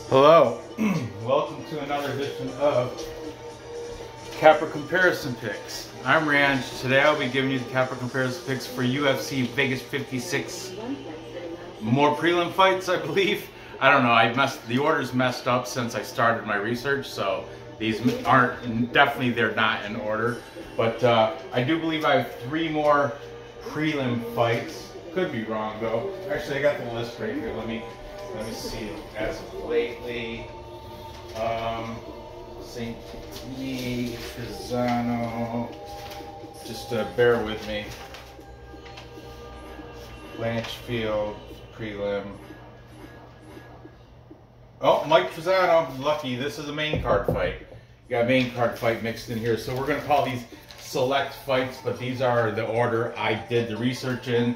Hello, welcome to another edition of Capper Comparison Picks. I'm Ranch. Today I'll be giving you the Capper Comparison Picks for UFC Vegas 56. More prelim fights, I believe. I don't know, the order's messed up since I started my research, so these aren't, they're not in order. But I do believe I have 3 more prelim fights. Could be wrong though. Actually, I got the list right here. Let me see as of lately. Saint-Denis, Trizano. Just bear with me. Blanchfield, prelim. Oh, Mike Trizano, lucky. This is a main card fight. You got a main card fight mixed in here. So we're going to call these select fights, but these are the order I did the research in.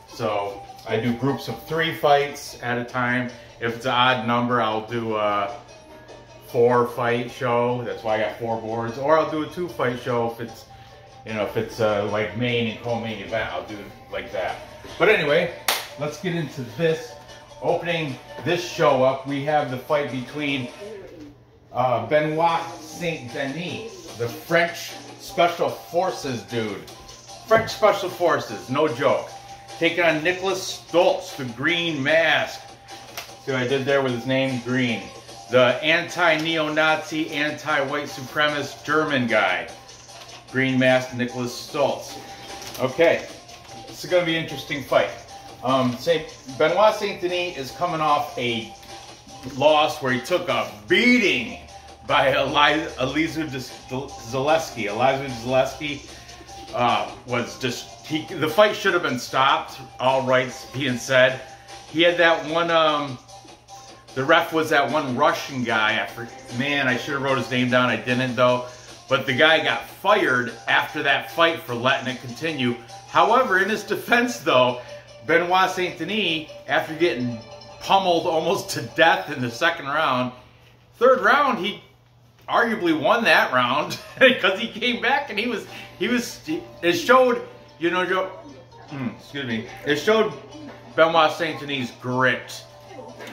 So I do groups of 3 fights at a time. If it's an odd number, I'll do a 4-fight show. That's why I got 4 boards. Or I'll do a 2-fight show if it's like main and co-main event. I'll do it like that. But anyway, let's get into this. Opening this show up, we have the fight between Benoit Saint-Denis, the French Special Forces dude. French Special Forces, no joke. Taking on Niklas Stolze, the Green Mask. See what I did there with his name? Green. The anti-neo-Nazi, anti-white supremacist German guy. Green Mask, Niklas Stolze. Okay, this is going to be an interesting fight. Benoit Saint-Denis is coming off a loss where he took a beating by Elizeu Zaleski. Elizeu Zaleski was just... the fight should have been stopped, all rights being said. He had that one, the ref was that one Russian guy. Man, I should have wrote his name down. I didn't though. But the guy got fired after that fight for letting it continue. However, in his defense though, Benoit Saint-Denis, after getting pummeled almost to death in the 2nd round, 3rd round, he arguably won that round because he came back and it showed, you know, excuse me, it showed Benoit Saint-Denis' grit,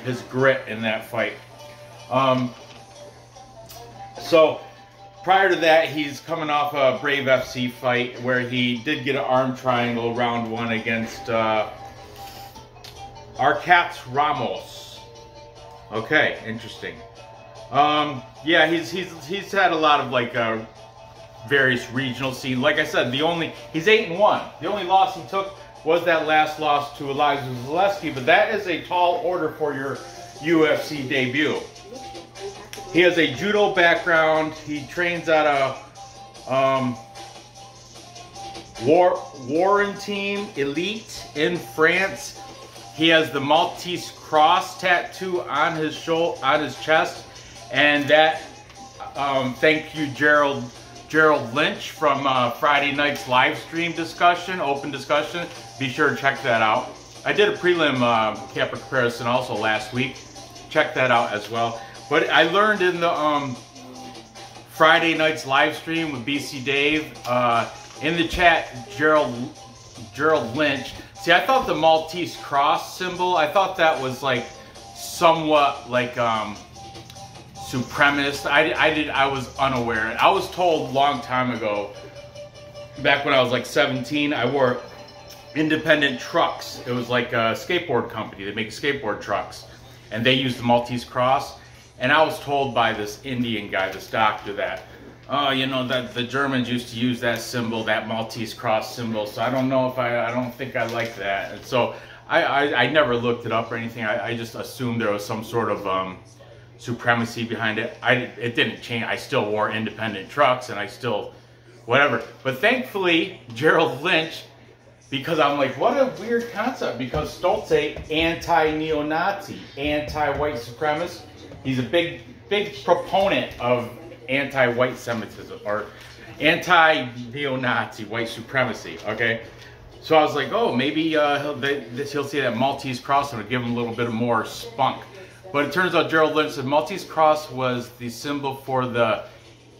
his grit in that fight. So prior to that, he's coming off a Brave FC fight where he did get an arm triangle round 1 against Arcat Ramos. Okay, interesting. Yeah, he's had a lot of like various regional scene. Like I said, he's 8-1. The only loss he took was that last loss to Elizeu Zaleski, but that is a tall order for your UFC debut. He has a judo background. He trains at a Warrenteam Elite in France. He has the Maltese cross tattoo on his chest, and that thank you Gerald Lynch from Friday night's live stream discussion, open discussion. Be sure to check that out. I did a prelim Capper comparison also last week. Check that out as well. But I learned in the Friday night's live stream with BC Dave, in the chat, Gerald Lynch. See, I thought the Maltese cross symbol, I thought that was like somewhat like supremacist. I was unaware. I was told a long time ago, back when I was like 17, I wore Independent Trucks. It was like a skateboard company. They make skateboard trucks, and they use the Maltese cross. And I was told by this Indian guy, this doctor, that, oh, you know, that the Germans used to use that symbol, that Maltese cross symbol. So I don't know if I don't think I like that. And so I never looked it up or anything. I just assumed there was some sort of supremacy behind it. It didn't change. I still wore Independent Trucks, and I still, whatever. But thankfully, Gerald Lynch, because I'm like, what a weird concept, because Stolze, anti-neo-Nazi, anti-white supremacist. He's a big proponent of anti-white Semitism, or anti-neo-Nazi, white supremacy, okay? So I was like, oh, maybe he'll see that Maltese cross and it'll give him a little bit more spunk. But it turns out Gerald Lynch said Maltese cross was the symbol for the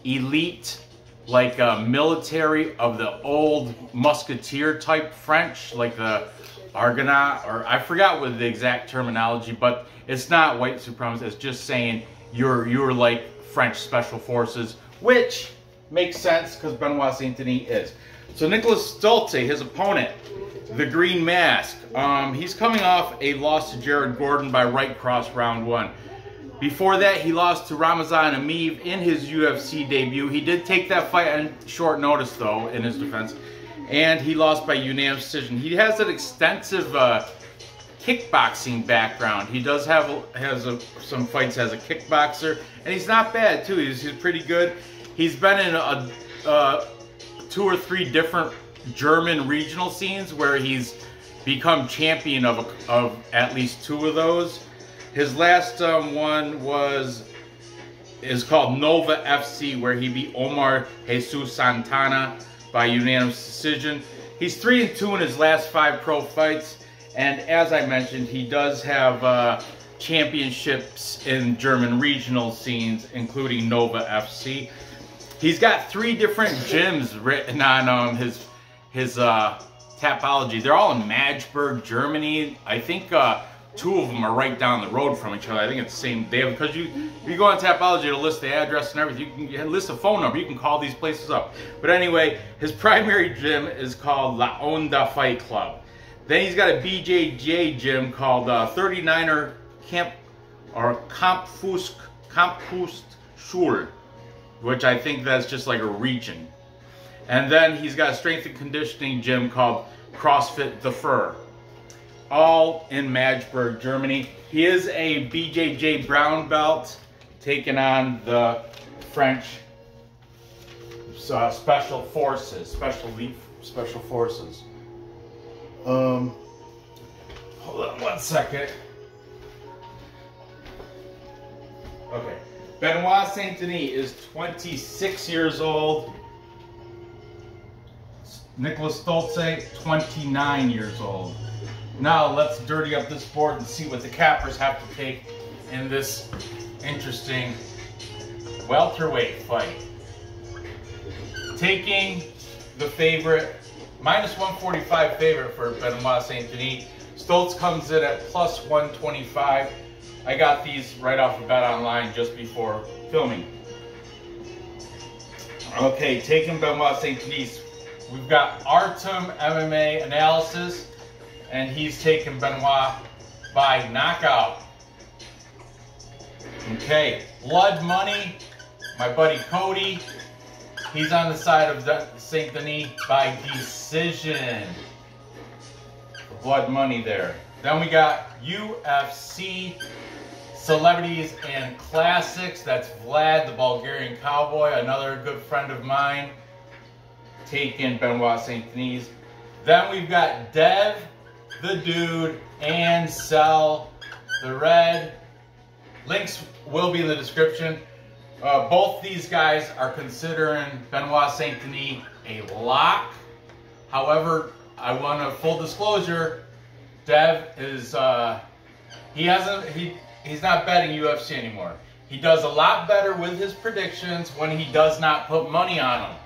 elite, like military of the old musketeer type French, like the Argonaut, or I forgot what the exact terminology, but it's not white supremacist. It's just saying you're like French special forces, which makes sense because Benoit Saint-Denis is. So Niklas Stolze, his opponent, the Green Mask, he's coming off a loss to Jared Gordon by right cross round 1. Before that, he lost to Ramazan Ameev in his UFC debut. He did take that fight on short notice, though, in his defense. And he lost by unanimous decision. He has an extensive kickboxing background. He does have some fights as a kickboxer. And he's not bad, too. He's pretty good. He's been in 2 or 3 different German regional scenes where he's become champion of at least 2 of those. His last one is called Nova FC, where he beat Omar Jesus Santana by unanimous decision. He's 3-2 in his last 5 pro fights, and as I mentioned, he does have championships in German regional scenes, including Nova FC. He's got 3 different gyms written on his Tapology. They're all in Magdeburg, Germany. I think 2 of them are right down the road from each other. I think it's the same day, because you go on Tapology to list the address and everything. You can list a phone number. You can call these places up. But anyway, his primary gym is called La Onda Fight Club. Then he's got a BJJ gym called 39er Camp or Kampfkunstschule, which I think that's just like a region. And then he's got a strength and conditioning gym called CrossFit The Fur, all in Magdeburg, Germany. He is a BJJ brown belt, taking on the French special forces, special forces. Hold on 1 second. Okay. Benoit Saint-Denis is 26 years old. Niklas Stolze, 29 years old. Now let's dirty up this board and see what the cappers have to take in this interesting welterweight fight. Taking the favorite, -145 favorite for Benoit Saint-Denis. Stolze comes in at +125. I got these right off the bat online just before filming. Okay, taking Benoit Saint-Denis, we've got Artem MMA analysis, and he's taken Benoit by knockout. Okay, Blood Money, my buddy Cody, he's on the side of Saint-Denis by decision. Blood Money there. Then we got UFC Celebrities and Classics. That's Vlad, the Bulgarian Cowboy, another good friend of mine, taking Benoit Saint-Denis. Then we've got Dev, the Dude, and Cell, the Red. Links will be in the description. Both these guys are considering Benoit Saint-Denis a lock. However, I want a full disclosure. Dev is he's not betting UFC anymore. He does a lot better with his predictions when he does not put money on them.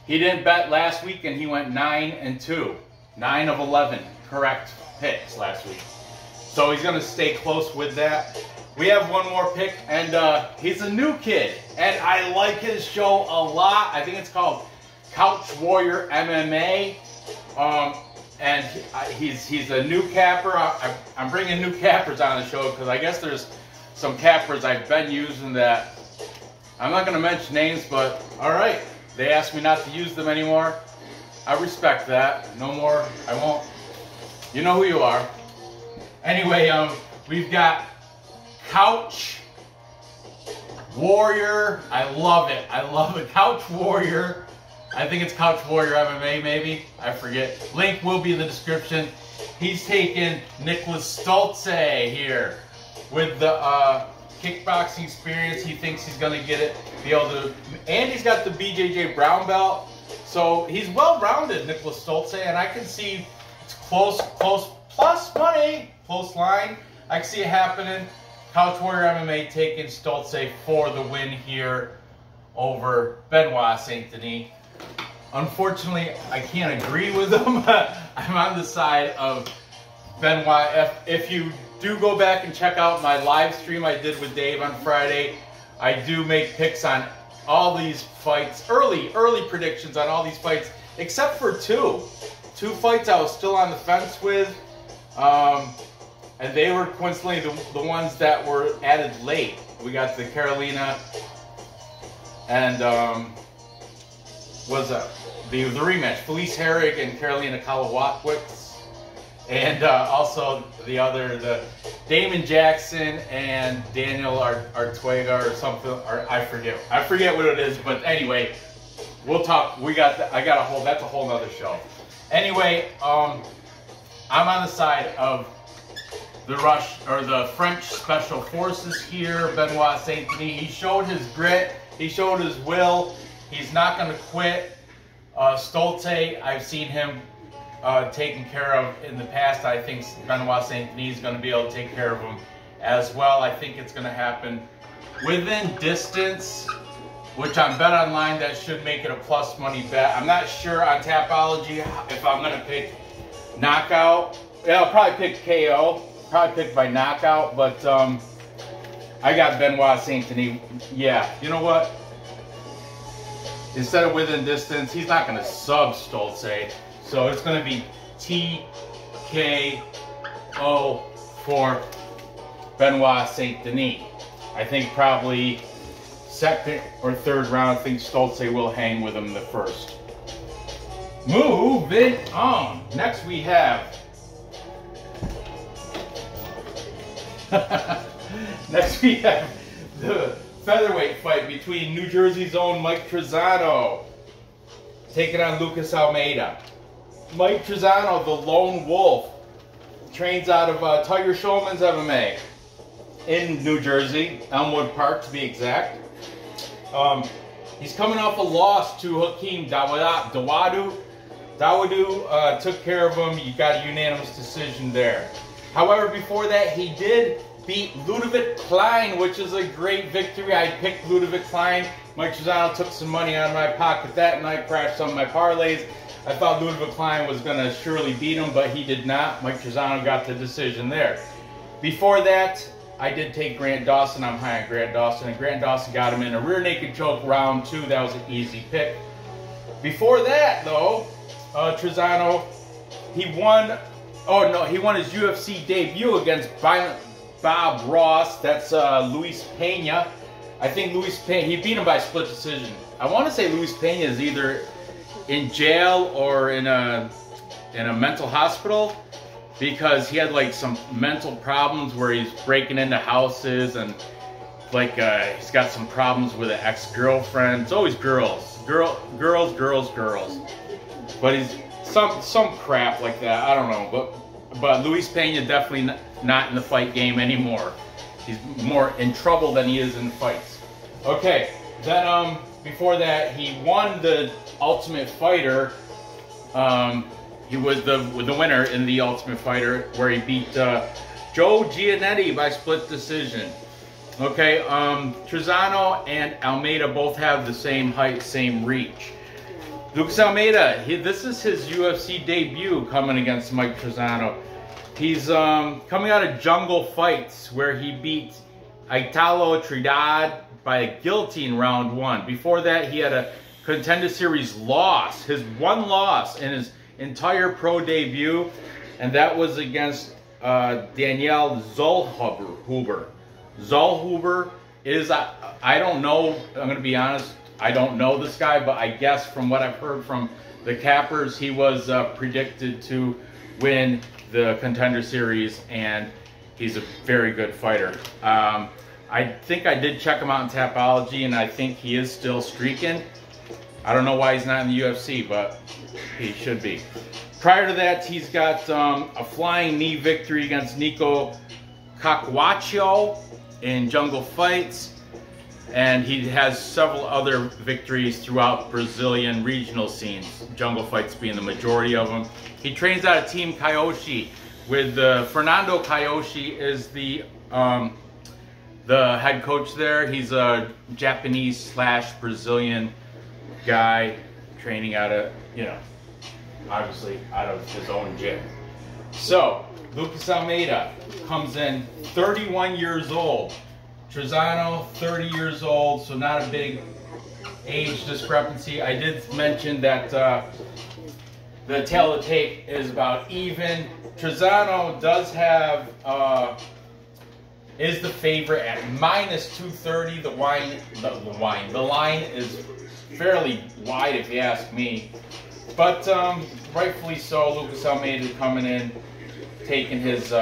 He didn't bet last week and he went 9-2. 9 of 11 correct picks last week. So he's going to stay close with that. We have one more pick, and he's a new kid, and I like his show a lot. I think it's called Couch Warrior MMA, and he's a new capper. I'm bringing new cappers on the show because I guess there's some cappers I've been using that I'm not going to mention names, but all right, they asked me not to use them anymore. I respect that. No more. I won't. You know who you are. Anyway, we've got Couch Warrior. I love it. I love it. Couch Warrior. I think it's Couch Warrior MMA, maybe. I forget. Link will be in the description. He's taking Niklas Stolze here with the kickboxing experience. He thinks he's going to get it, be able to, and he's got the BJJ brown belt. So he's well-rounded, Niklas Stolze, and I can see it's close, plus money, close line. I can see it happening. Couch Warrior MMA taking Stolze for the win here over Benoit Saint-Denis. Unfortunately, I can't agree with them. I'm on the side of Benoit. If you do go back and check out my live stream I did with Dave on Friday, I do make picks on all these fights, early predictions on all these fights, except for two fights I was still on the fence with, and they were coincidentally the ones that were added late. We got the Carolina and the rematch, Felice Herrig and Carolina Kalawakowicz, and also the Damon Jackson and Daniel Artuega or something, or I forget what it is, but anyway, we'll talk. That's a whole nother show. Anyway, I'm on the side of the French Special Forces here, Benoit Saint-Denis. He showed his grit, he showed his will, he's not going to quit. Stolze, I've seen him taken care of in the past. I think Benoit Saint-Denis is going to be able to take care of him as well. I think it's going to happen within distance, which on Bet Online, that should make it a plus money bet. I'm not sure on Tapology if I'm going to pick knockout. Yeah, I'll probably pick KO, probably pick by knockout, but I got Benoit Saint-Denis. Yeah, you know what? Instead of within distance, he's not going to sub Stolze. So it's going to be TKO for Benoit Saint-Denis. I think probably second or third round, I think Stolze will hang with him the first. Moving on. Next we have the featherweight fight between New Jersey's own Mike Trizano taking on Lucas Almeida. Mike Trizano, the lone wolf, trains out of Tiger Showman's MMA in New Jersey, Elmwood Park to be exact. He's coming off a loss to Hakeem Dawodu. Dawodu took care of him. You got a unanimous decision there. However, before that, he did beat Ludovic Klein, which is a great victory. I picked Ludovic Klein. Mike Trizano took some money out of my pocket that night, crashed some of my parlays. I thought Ludovic Klein was going to surely beat him, but he did not. Mike Trizano got the decision there. Before that, I did take Grant Dawson. I'm high on Grant Dawson, and Grant Dawson got him in a rear naked choke round 2. That was an easy pick. Before that, though, Trizano, he won his UFC debut against Bob Ross. That's Luis Pena. I think Luis Pena, he beat him by split decision. I want to say Luis Pena is either in jail or in a mental hospital, because he had like some mental problems where he's breaking into houses and like he's got some problems with an ex-girlfriend. It's always girls. But he's some crap like that. I don't know. But Luis Pena definitely not in the fight game anymore. He's more in trouble than he is in fights. Okay, then before that, he won the Ultimate Fighter. He was the winner in the Ultimate Fighter, where he beat Joe Giannetti by split decision. Okay, Trizano and Almeida both have the same height, same reach. Lucas Almeida, this is his UFC debut coming against Mike Trizano. He's coming out of Jungle Fights, where he beat Italo Trinidad by a guillotine round 1. Before that, he had a Contender Series loss, his one loss in his entire pro debut, and that was against Daniel Zellhuber. Zellhuber is, I don't know, I'm going to be honest, I don't know this guy, but I guess from what I've heard from the cappers, he was predicted to win the Contender Series, and he's a very good fighter. I think I did check him out in Tapology, and I think he is still streaking. I don't know why he's not in the UFC, but he should be. Prior to that, he's got a flying knee victory against Nico Cacuaccio in Jungle Fights, and he has several other victories throughout Brazilian regional scenes, Jungle Fights being the majority of them. He trains out of Team Kyoshi, with Fernando Kyoshi is the head coach there. He's a Japanese/Brazilian guy, training out of, you know, obviously out of his own gym. So, Lucas Almeida comes in 31 years old. Trizano, 30 years old, so not a big age discrepancy. I did mention that the tail of the tape is about even. Trizano does have, is the favorite at -230. The line is fairly wide if you ask me. But rightfully so, Lucas Almeida coming in, taking his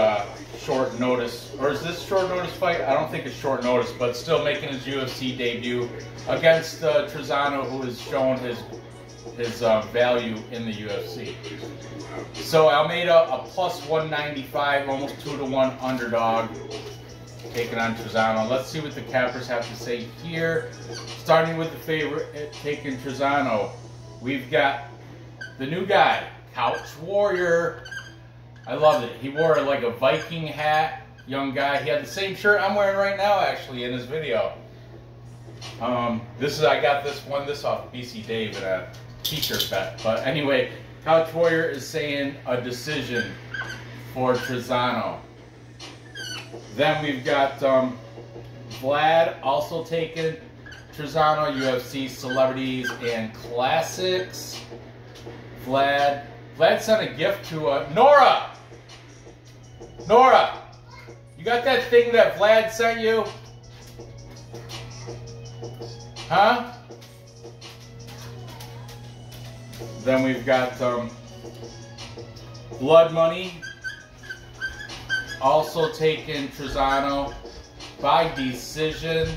short notice, or is this short notice fight? I don't think it's short notice, but still making his UFC debut against Trizano, who has shown his value in the UFC. So Almeida, a +195, almost 2-to-1 underdog, taking on Trizano. Let's see what the cappers have to say here. Starting with the favorite, taking Trizano, we've got the new guy, Couch Warrior. I loved it. He wore like a Viking hat, young guy. He had the same shirt I'm wearing right now, actually, in this video. I got this off BC Dave in a t-shirt bet. But anyway, Couch Warrior is saying a decision for Trizano. Then we've got Vlad also taking Trizano, UFC Celebrities and Classics. Vlad sent a gift to Nora. Nora, you got that thing that Vlad sent you? Huh? Then we've got Blood Money, also taking Trizano by decision.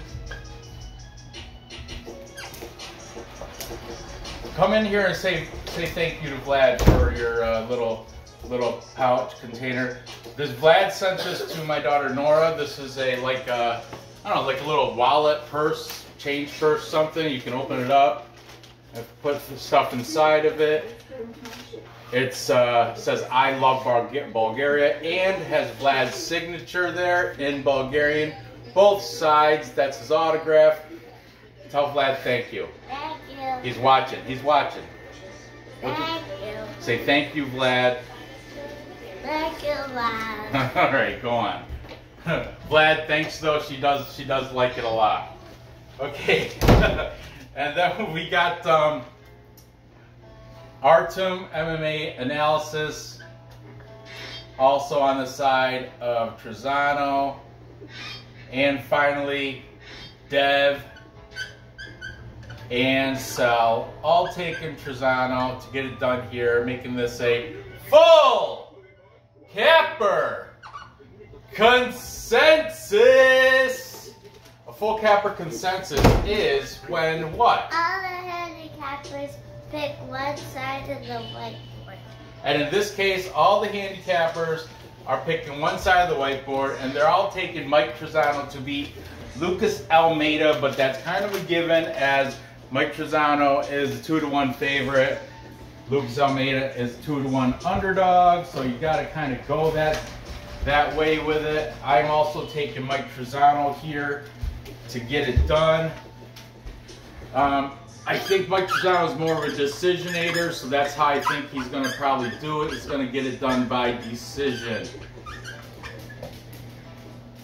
Come in here and say thank you to Vlad for your little pouch container. This Vlad sent this to my daughter Nora. This is I don't know, like a little wallet purse, change purse, something. You can open it up and put the stuff inside of it. It says I love Bulgaria and has Vlad's signature there in Bulgarian. Both sides, that's his autograph. Tell Vlad thank you. Thank you. He's watching. He's watching. Thank you. Say thank you, Vlad. Thank you, Vlad. All right, go on. Vlad, thanks though. She does like it a lot. Okay, and then we got Artem MMA analysis, also on the side of Trizano, and finally Dev and Sal, all taking Trizano to get it done here, making this a full capper consensus. A full capper consensus is when what? All the handicappers pick one side of the whiteboard. And in this case, all the handicappers are picking one side of the whiteboard, and they're all taking Mike Trizano to beat Lucas Almeida, but that's kind of a given as Mike Trizano is a 2-to-1 favorite. Lucas Almeida is 2-to-1 underdog, so you got to kind of go that way with it. I'm also taking Mike Trizano here to get it done. I think Mike Trizano is more of a decisionator, so that's how I think he's going to probably do it. He's going to get it done by decision.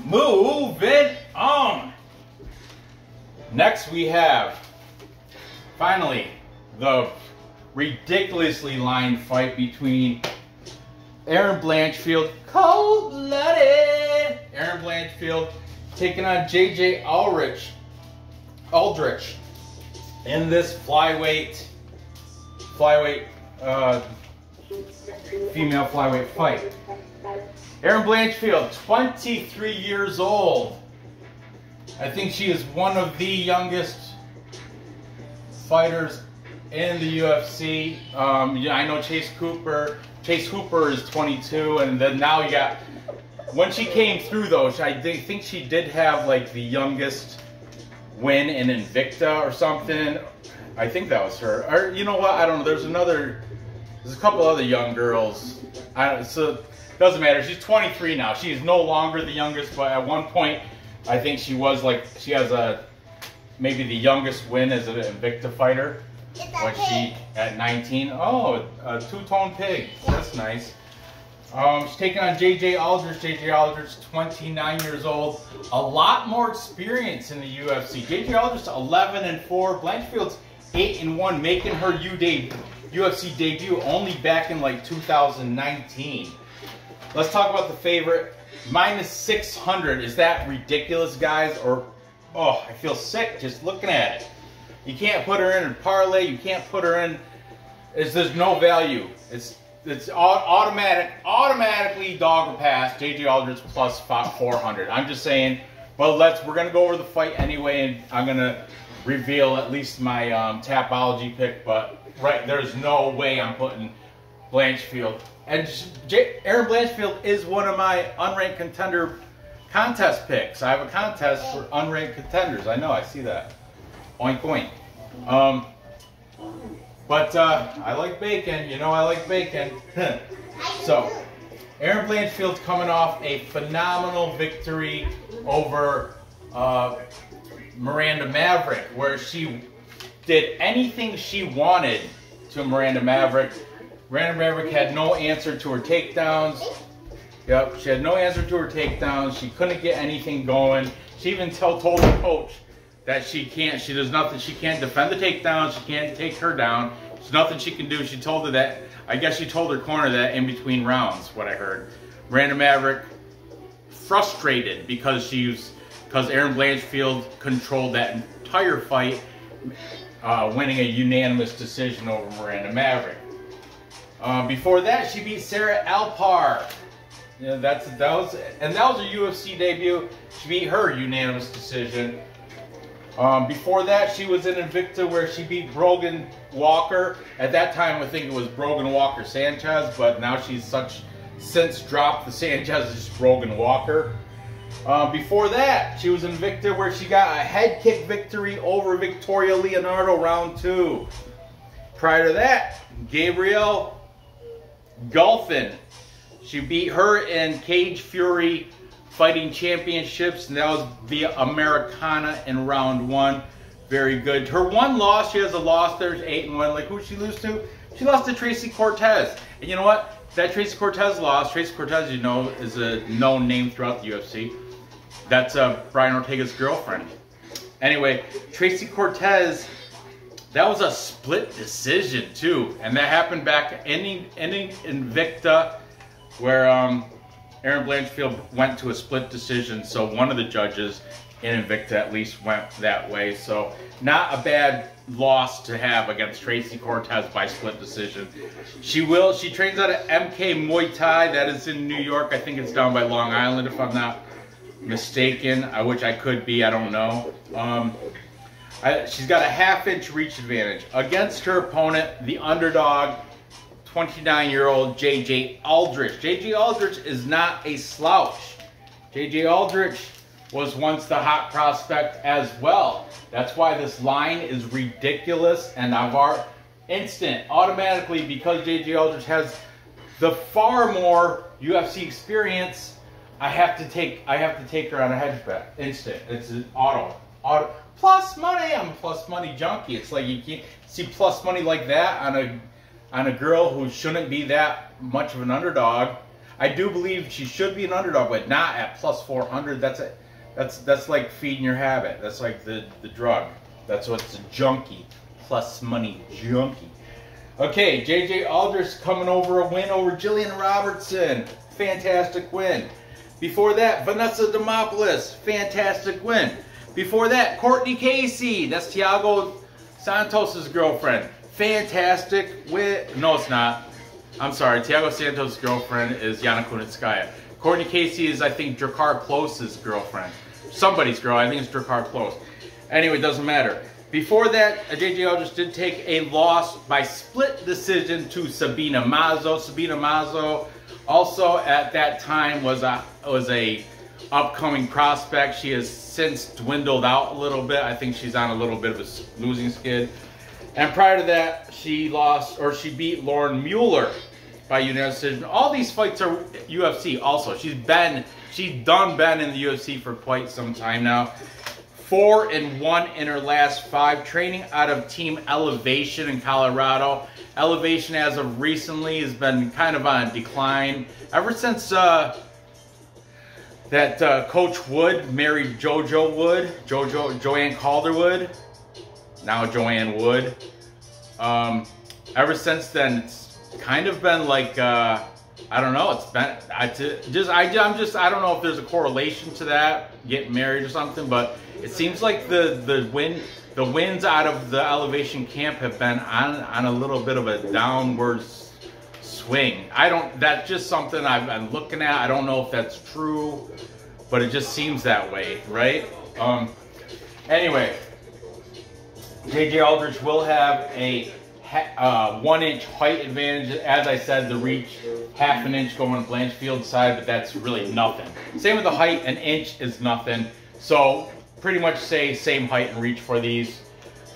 Moving on. Next we have, finally, the ridiculously lined fight between Erin Blanchfield, cold-blooded Erin Blanchfield, taking on JJ Aldrich in this flyweight female flyweight fight. Erin Blanchfield, 23 years old. I think she is one of the youngest fighters in the UFC. I know Chase Hooper is 22, and then now you got, when she came through though, I think she did have like the youngest win in Invicta or something. I think that was her. Or you know what? I don't know. There's a couple other young girls. So it doesn't matter. She's 23 now. She is no longer the youngest, but at one point, I think she was like, she has maybe the youngest win as an Invicta fighter. when she at 19. Oh, a two-tone pig. That's nice. She's taking on JJ Aldrich. JJ Aldrich, 29 years old. A lot more experience in the UFC. JJ Aldrich, 11-4. Blanchfield's 8-1, making her UFC debut only back in like 2019. Let's talk about the favorite. -600. Is that ridiculous, guys? Or, oh, I feel sick just looking at it. You can't put her in a parlay. You can't put her in. There's no value. It's automatically dog or pass. JJ Aldrich plus 400. I'm just saying. But we're gonna go over the fight anyway, and I'm gonna reveal at least my Tapology pick. But there's no way I'm putting Blanchfield. And Erin Blanchfield is one of my unranked contender contest picks. I have a contest for unranked contenders. I know, I see that. Oink oink. But I like bacon. You know I like bacon. So, Erin Blanchfield's coming off a phenomenal victory over Miranda Maverick, where she did anything she wanted to Miranda Maverick. Miranda Maverick had no answer to her takedowns. Yep, she had no answer to her takedowns. She couldn't get anything going. She even told the coach that she does nothing. She can't defend the takedown. She can't take her down. There's nothing she can do. She told her that. I guess she told her corner that in between rounds, what I heard. Miranda Maverick frustrated because Erin Blanchfield controlled that entire fight, winning a unanimous decision over Miranda Maverick. Before that, she beat Sarah Alpar. Yeah, that was a UFC debut. She beat her unanimous decision. Before that, she was in Invicta where she beat Brogan Walker. At that time, I think it was Brogan Walker Sanchez, but now she's since dropped the Sanchez. It's just Brogan Walker. Before that, she was in Invicta where she got a head kick victory over Victoria Leonardo round 2. Prior to that, Gabrielle Golfin. She beat her in Cage Fury Fighting Championships, and that was via Americana in round 1. Very good. Her one loss, she has a loss. There's 8-1. Like, who did she lose to? She lost to Tracy Cortez. And you know what? That Tracy Cortez loss, Tracy Cortez, you know, is a known name throughout the UFC. That's Brian Ortega's girlfriend. Anyway, Tracy Cortez, that was a split decision too, and that happened back in Invicta, where Erin Blanchfield went to a split decision. So one of the judges in Invicta at least went that way. So not a bad loss to have against Tracy Cortez by split decision. She trains out of MK Muay Thai. That is in New York. I think it's down by Long Island, if I'm not mistaken, which I could be. I don't know. She's got a half-inch reach advantage against her opponent, the underdog, 29-year-old JJ Aldrich. JJ Aldrich is not a slouch. JJ Aldrich was once the hot prospect as well. That's why this line is ridiculous, and automatically, because JJ Aldrich has the far more UFC experience, I have to take her on a hedge bet. Instant. It's an auto. Plus money. I'm a plus money junkie. It's like you can't see plus money like that on a girl who shouldn't be that much of an underdog. I do believe she should be an underdog, but not at plus 400. That's like feeding your habit. That's like the drug. That's what's a junkie. Plus money junkie. Okay, JJ Aldrich coming over a win over Jillian Robertson. Fantastic win. Before that, Vanessa Demopoulos. Fantastic win. Before that, Courtney Casey. That's Thiago Santos' girlfriend. Fantastic win. No, it's not. I'm sorry. Thiago Santos' girlfriend is Yana Kunitskaya. Courtney Casey is, I think, Drakkar Klose's girlfriend. Somebody's girl. I think it's Drakkar Klose. Anyway, it doesn't matter. Before that, JJ Aldrich did take a loss by split decision to Sabina Mazo. Sabina Mazo also at that time was a upcoming prospect. She has since dwindled out a little bit. I think she's on a little bit of a losing skid. And prior to that, she beat Lauren Mueller by unanimous decision. All these fights are UFC also. She's done been in the UFC for quite some time now. 4-1 in her last 5, training out of Team Elevation in Colorado. Elevation, as of recently, has been kind of on a decline ever since Coach Wood married Joanne Calderwood, now Joanne Wood. Ever since then, it's kind of been like, I don't know, it's been, I don't know if there's a correlation to that, getting married or something, but it seems like the wins out of the Elevation camp have been on a little bit of a downward swing. That's just something I've been looking at. I don't know if that's true, but it just seems that way, right? Anyway, JJ Aldrich will have a 1-inch height advantage. As I said, the reach, half an inch going on Blanchfield side, but that's really nothing. Same with the height, an inch is nothing. So pretty much say same height and reach for these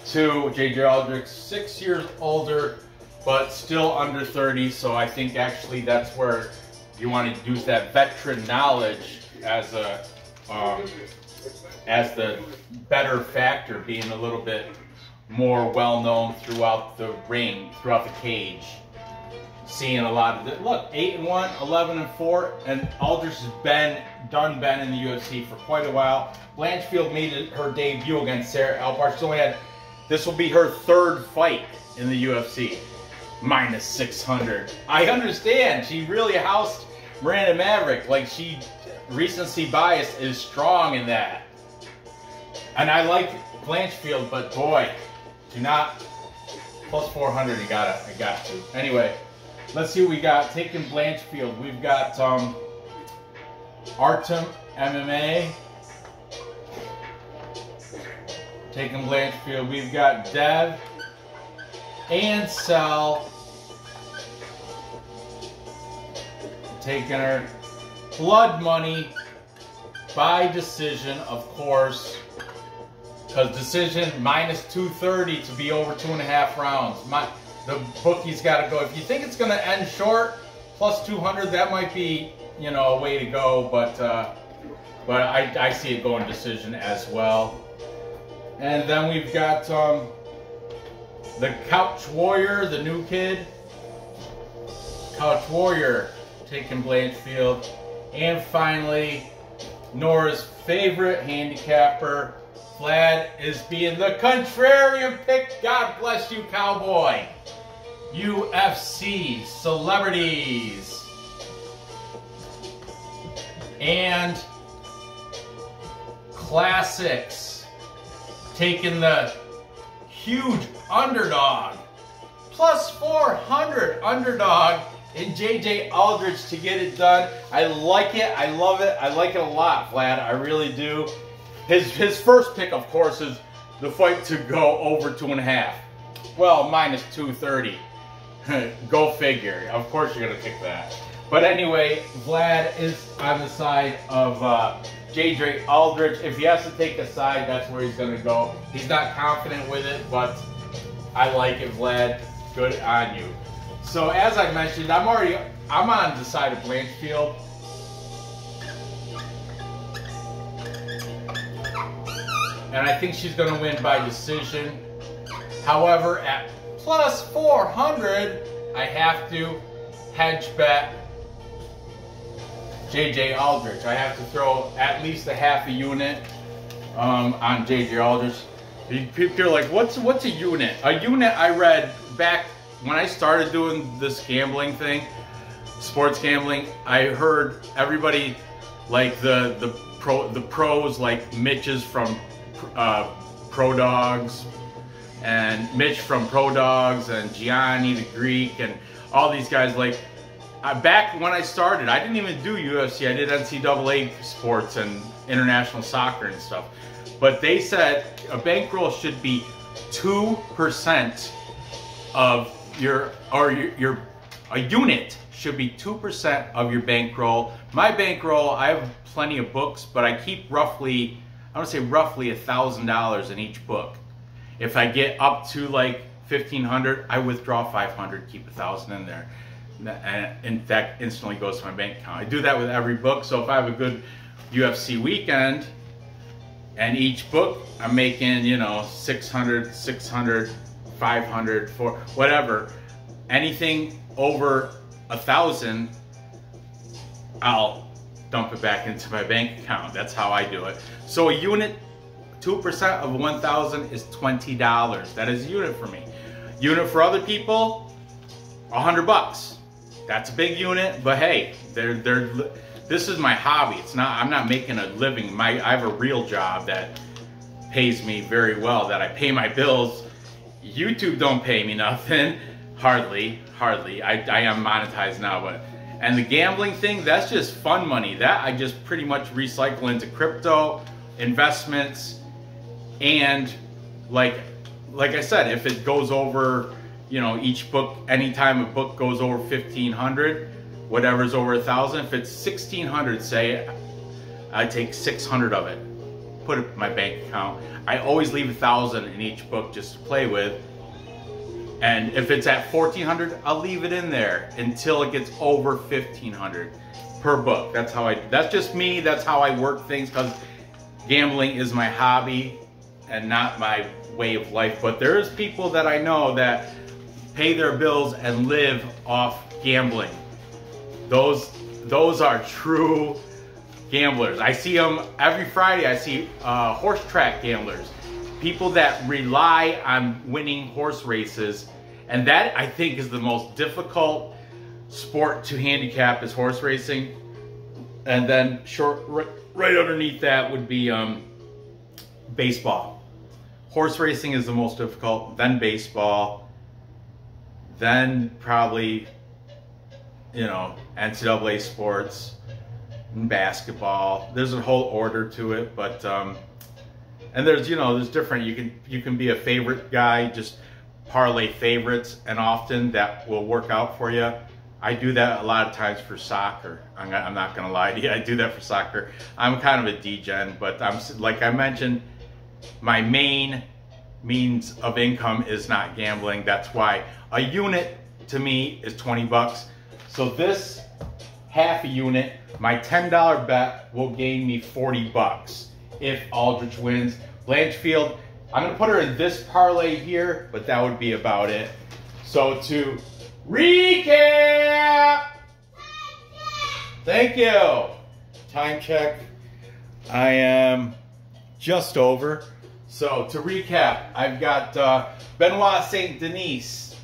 two. JJ Aldrich, 6 years older, but still under 30. So I think actually that's where you want to use that veteran knowledge as the better factor, being a little bit more well-known throughout the ring, throughout the cage. Seeing a lot of it. Look, 8-1, 11-4, and Aldrich has been in the UFC for quite a while. Blanchfield made her debut against Sarah Alpart. This will be her 3rd fight in the UFC. Minus 600. I understand. She really housed Miranda Maverick. Like, recency bias is strong in that. And I like Blanchfield, but boy, do not plus 400. I got to. Anyway, let's see what we got. Taking Blanchfield, we've got Artem MMA. Taking Blanchfield, we've got Dev and Sal. Taking her. Blood Money by decision, of course. Because decision minus 230 to be over 2.5 rounds. The bookie's got to go. If you think it's going to end short, plus 200, that might be, you know, a way to go. But I see it going decision as well. And then we've got the Couch Warrior, the new kid. Couch Warrior taking Blanchfield. And finally, Nora's favorite handicapper, Vlad, is being the contrarian pick. God bless you, cowboy. UFC celebrities. And classics. Taking the huge underdog. Plus 400 underdog in JJ Aldrich to get it done. I like it. I love it. I like it a lot, Vlad. I really do. His first pick, of course, is the fight to go over 2.5. Well, minus 230. Go figure. Of course you're going to pick that. But anyway, Vlad is on the side of JJ Aldrich. If he has to take a side, that's where he's going to go. He's not confident with it, but I like it, Vlad. Good on you. So as I mentioned, I'm on the side of Blanchfield. And I think she's going to win by decision. However, at plus 400, I have to hedge bet JJ Aldrich. I have to throw at least a half a unit on JJ Aldrich. People are like, what's a unit? A unit, I read back when I started doing this gambling thing, sports gambling, I heard everybody, like the pros, like Mitch's from Pro Dogs, and Mitch from Pro Dogs, and Gianni the Greek, and all these guys, like, back when I started, I didn't even do UFC, I did NCAA sports and international soccer and stuff. But they said a bankroll should be 2% of a unit should be 2% of your bankroll. My bankroll, I have plenty of books, but I keep roughly, I want to say roughly $1,000 in each book. If I get up to like 1,500, I withdraw 500, keep 1,000 in there. And in fact, instantly goes to my bank account. I do that with every book. So if I have a good UFC weekend, And each book I'm making, you know, 600, 600, 500, for whatever. Anything over 1,000, I'll dump it back into my bank account. That's how I do it. So a unit, 2% of 1,000 is $20. That is a unit for me. Unit for other people, $100. That's a big unit, but hey, this is my hobby. It's not, I'm not making a living. I have a real job that pays me very well, that I pay my bills. YouTube don't pay me nothing, hardly. I am monetized now, but, and the gambling thing, that's just fun money. That I just pretty much recycle into crypto, investments, and like I said, if it goes over, you know, each book, anytime a book goes over 1,500, whatever's over 1,000, if it's 1,600, say, I take 600 of it, put it in my bank account. I always leave 1,000 in each book just to play with. And if it's at 1,400, I'll leave it in there until it gets over 1,500 per book. That's just me. That's how I work things, because gambling is my hobby and not my way of life. But there's people that I know that pay their bills and live off gambling. Those are true gamblers. I see them every Friday. I see horse track gamblers, people that rely on winning horse races, and that I think is the most difficult sport to handicap, is horse racing. And then right underneath that would be baseball. Horse racing is the most difficult, then baseball, then probably, you know, NCAA sports and basketball. There's a whole order to it, but and there's, you know, there's different. You can be a favorite guy, just parlay favorites, and often that will work out for you. I do that a lot of times for soccer. I'm not gonna lie to you, I do that for soccer. I'm kind of a degen, but like I mentioned, my main means of income is not gambling. That's why a unit to me is 20 bucks. So this half a unit, my $10 bet will gain me 40 bucks if Aldrich wins. Blanchfield, I'm gonna put her in this parlay here, but that would be about it. So to recap, thank you. Time check, I am just over. So to recap, I've got Benoit Saint-Denis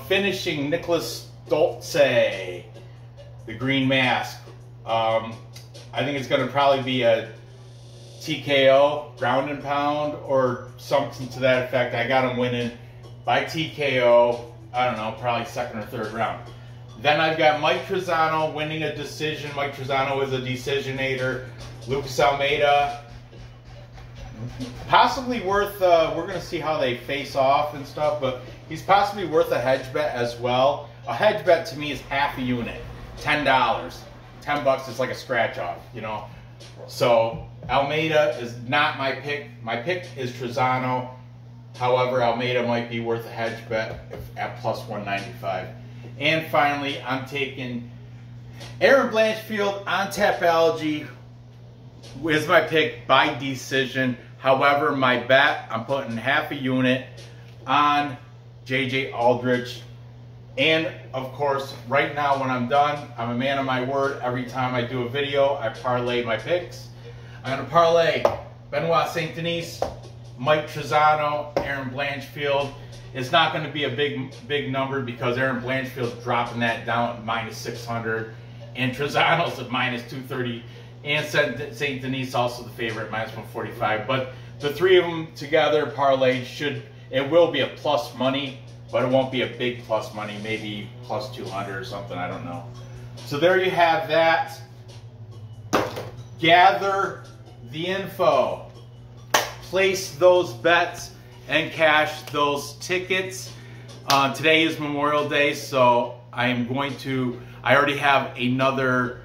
finishing Niklas Stolze, the green mask. I think it's going to probably be a TKO, ground and pound, or something to that effect. I got him winning by TKO, I don't know, probably second or third round. Then I've got Mike Trizano winning a decision. Mike Trizano is a decisionator. Lucas Almeida, possibly worth, we're going to see how they face off and stuff, but he's possibly worth a hedge bet as well. A hedge bet to me is half a unit, $10. 10 bucks is like a scratch off, you know. So Almeida is not my pick. My pick is Trizano. However, Almeida might be worth a hedge bet at plus 195. And finally, I'm taking Erin Blanchfield on Tapology is my pick by decision. However, my bet, I'm putting half a unit on JJ Aldrich. And of course, right now when I'm done, I'm a man of my word. Every time I do a video, I parlay my picks. I'm gonna parlay Benoit Saint-Denis, Mike Trizano, Erin Blanchfield. It's not gonna be a big number because Erin Blanchfield's dropping that down at minus 600, and Trizano's at minus 230, and Saint-Denis also the favorite, minus 145. But the three of them together parlay it will be a plus money, but it won't be a big plus money, maybe plus 200 or something, I don't know. So there you have that. Gather the info, place those bets, and cash those tickets. Today is Memorial Day, so I already have another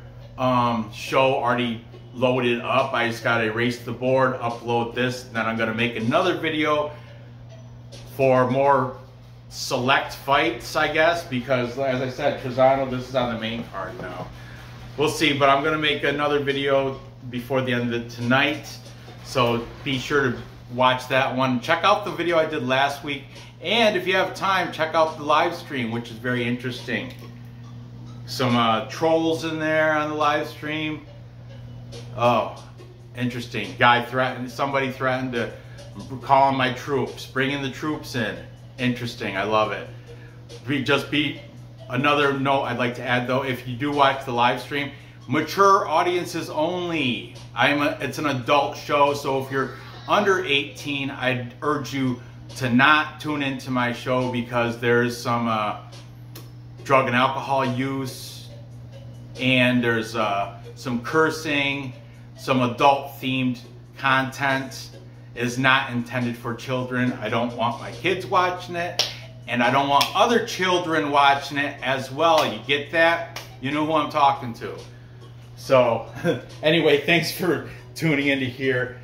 show already loaded up. I just gotta erase the board, upload this, and then I'm gonna make another video for more select fights, I guess, because as I said, Trizano, this is on the main card now. We'll see, but I'm gonna make another video before the end of tonight. So be sure to watch that one. Check out the video I did last week. And if you have time, check out the live stream, which is very interesting. Some trolls in there on the live stream. Oh, interesting. Somebody threatened to call on my troops, bringing the troops in. Interesting, I love it. Another note I'd like to add though, if you do watch the live stream, mature audiences only. It's an adult show, so if you're under 18, I'd urge you to not tune into my show because there's some drug and alcohol use, and there's some cursing, some adult-themed content is not intended for children. I don't want my kids watching it, and I don't want other children watching it as well. You get that? You know who I'm talking to. So, anyway, thanks for tuning into here.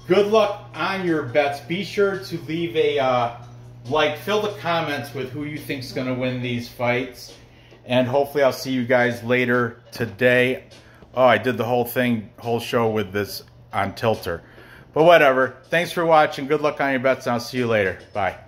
Good luck on your bets. Be sure to leave a like, fill the comments with who you think's gonna win these fights. And hopefully I'll see you guys later today. Oh, I did the whole show with this on Tilter. But whatever. Thanks for watching. Good luck on your bets, and I'll see you later. Bye.